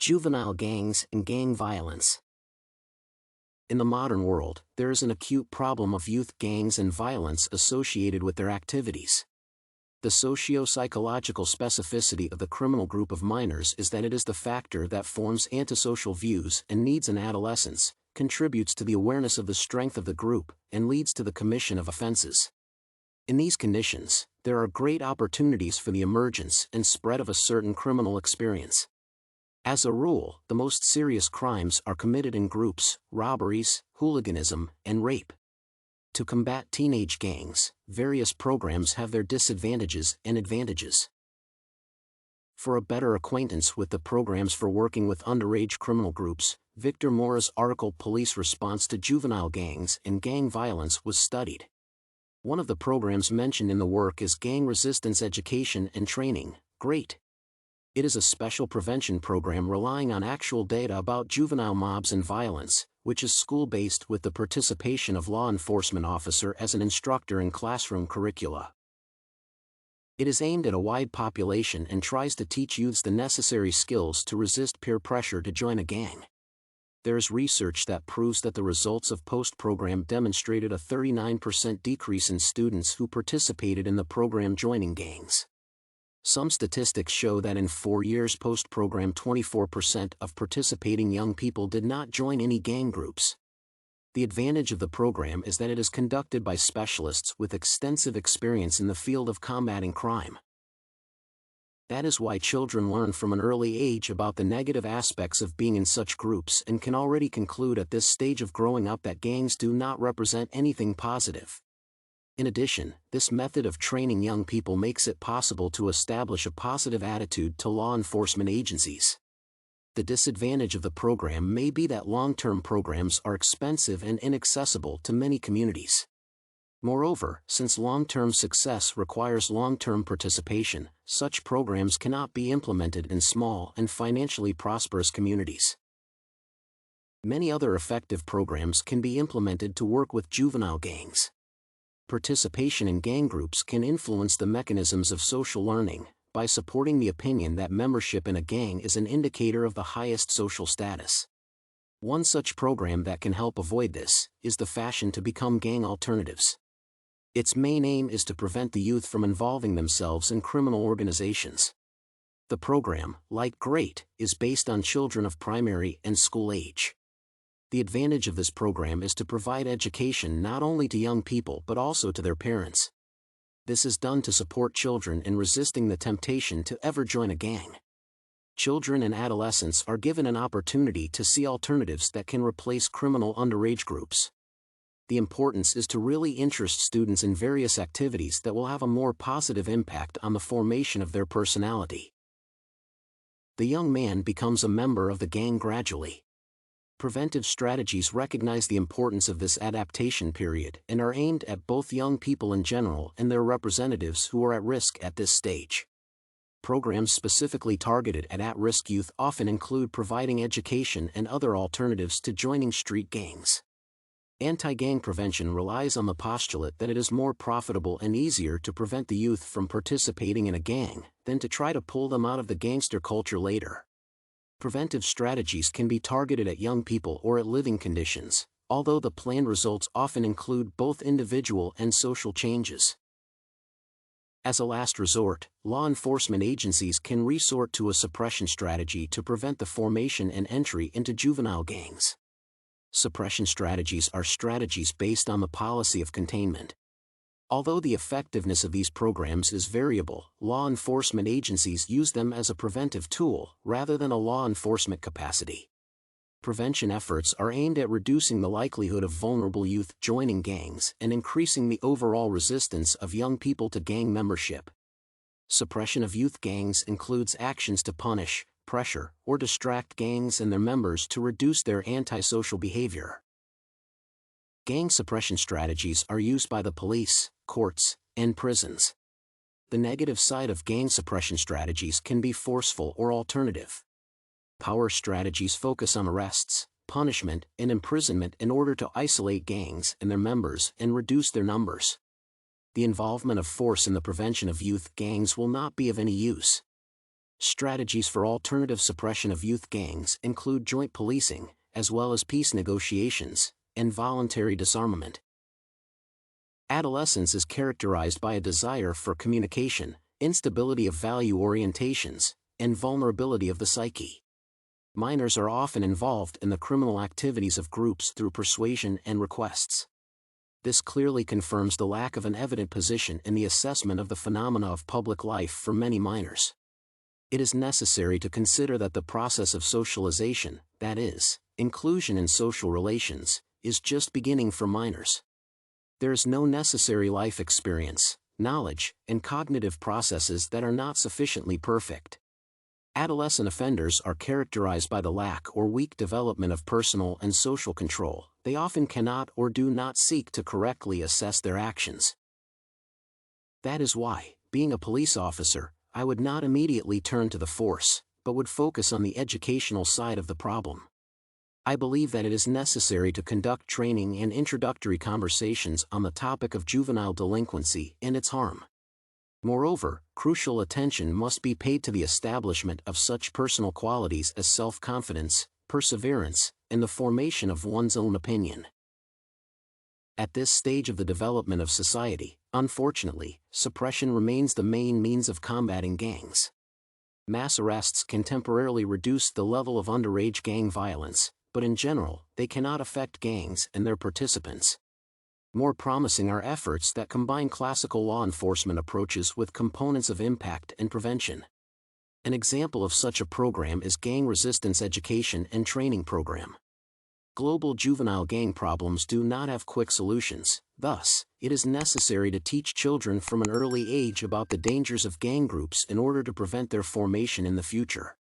Juvenile gangs and gang violence. In the modern world, there is an acute problem of youth gangs and violence associated with their activities. The socio-psychological specificity of the criminal group of minors is that it is the factor that forms antisocial views and needs in adolescence, contributes to the awareness of the strength of the group, and leads to the commission of offenses. In these conditions, there are great opportunities for the emergence and spread of a certain criminal experience. As a rule, the most serious crimes are committed in groups: robberies, hooliganism, and rape. To combat teenage gangs, various programs have their disadvantages and advantages. For a better acquaintance with the programs for working with underage criminal groups, Victor Mora's article "Police Response to Juvenile Gangs and Gang Violence" was studied. One of the programs mentioned in the work is Gang Resistance Education and Training, GREAT. It is a special prevention program relying on actual data about juvenile mobs and violence, which is school-based with the participation of law enforcement officer as an instructor in classroom curricula. It is aimed at a wide population and tries to teach youths the necessary skills to resist peer pressure to join a gang. There is research that proves that the results of post-program demonstrated a 39% decrease in students who participated in the program joining gangs. Some statistics show that in 4 years post-program 24% of participating young people did not join any gang groups. The advantage of the program is that it is conducted by specialists with extensive experience in the field of combating crime. That is why children learn from an early age about the negative aspects of being in such groups and can already conclude at this stage of growing up that gangs do not represent anything positive. In addition, this method of training young people makes it possible to establish a positive attitude to law enforcement agencies. The disadvantage of the program may be that long-term programs are expensive and inaccessible to many communities. Moreover, since long-term success requires long-term participation, such programs cannot be implemented in small and financially prosperous communities. Many other effective programs can be implemented to work with juvenile gangs. Participation in gang groups can influence the mechanisms of social learning, by supporting the opinion that membership in a gang is an indicator of the highest social status. One such program that can help avoid this is the Fashion to Become Gang Alternatives. Its main aim is to prevent the youth from involving themselves in criminal organizations. The program, like GREAT, is based on children of primary and school age. The advantage of this program is to provide education not only to young people but also to their parents. This is done to support children in resisting the temptation to ever join a gang. Children and adolescents are given an opportunity to see alternatives that can replace criminal underage groups. The importance is to really interest students in various activities that will have a more positive impact on the formation of their personality. The young man becomes a member of the gang gradually. Preventive strategies recognize the importance of this adaptation period and are aimed at both young people in general and their representatives who are at risk at this stage. Programs specifically targeted at at-risk youth often include providing education and other alternatives to joining street gangs. Anti-gang prevention relies on the postulate that it is more profitable and easier to prevent the youth from participating in a gang than to try to pull them out of the gangster culture later. Preventive strategies can be targeted at young people or at living conditions, although the planned results often include both individual and social changes. As a last resort, law enforcement agencies can resort to a suppression strategy to prevent the formation and entry into juvenile gangs. Suppression strategies are strategies based on the policy of containment. Although the effectiveness of these programs is variable, law enforcement agencies use them as a preventive tool rather than a law enforcement capacity. Prevention efforts are aimed at reducing the likelihood of vulnerable youth joining gangs and increasing the overall resistance of young people to gang membership. Suppression of youth gangs includes actions to punish, pressure, or distract gangs and their members to reduce their antisocial behavior. Gang suppression strategies are used by the police, courts, and prisons. The negative side of gang suppression strategies can be forceful or alternative. Power strategies focus on arrests, punishment, and imprisonment in order to isolate gangs and their members and reduce their numbers. The involvement of force in the prevention of youth gangs will not be of any use. Strategies for alternative suppression of youth gangs include joint policing, as well as peace negotiations, and voluntary disarmament. Adolescence is characterized by a desire for communication, instability of value orientations, and vulnerability of the psyche. Minors are often involved in the criminal activities of groups through persuasion and requests. This clearly confirms the lack of an evident position in the assessment of the phenomena of public life for many minors. It is necessary to consider that the process of socialization, that is, inclusion in social relations, is just beginning for minors. There is no necessary life experience, knowledge, and cognitive processes that are not sufficiently perfect. Adolescent offenders are characterized by the lack or weak development of personal and social control. They often cannot or do not seek to correctly assess their actions. That is why, being a police officer, I would not immediately turn to the force, but would focus on the educational side of the problem. I believe that it is necessary to conduct training and introductory conversations on the topic of juvenile delinquency and its harm. Moreover, crucial attention must be paid to the establishment of such personal qualities as self-confidence, perseverance, and the formation of one's own opinion. At this stage of the development of society, unfortunately, suppression remains the main means of combating gangs. Mass arrests can temporarily reduce the level of underage gang violence, but in general, they cannot affect gangs and their participants. More promising are efforts that combine classical law enforcement approaches with components of impact and prevention. An example of such a program is Gang Resistance Education and Training Program. Global juvenile gang problems do not have quick solutions, thus, it is necessary to teach children from an early age about the dangers of gang groups in order to prevent their formation in the future.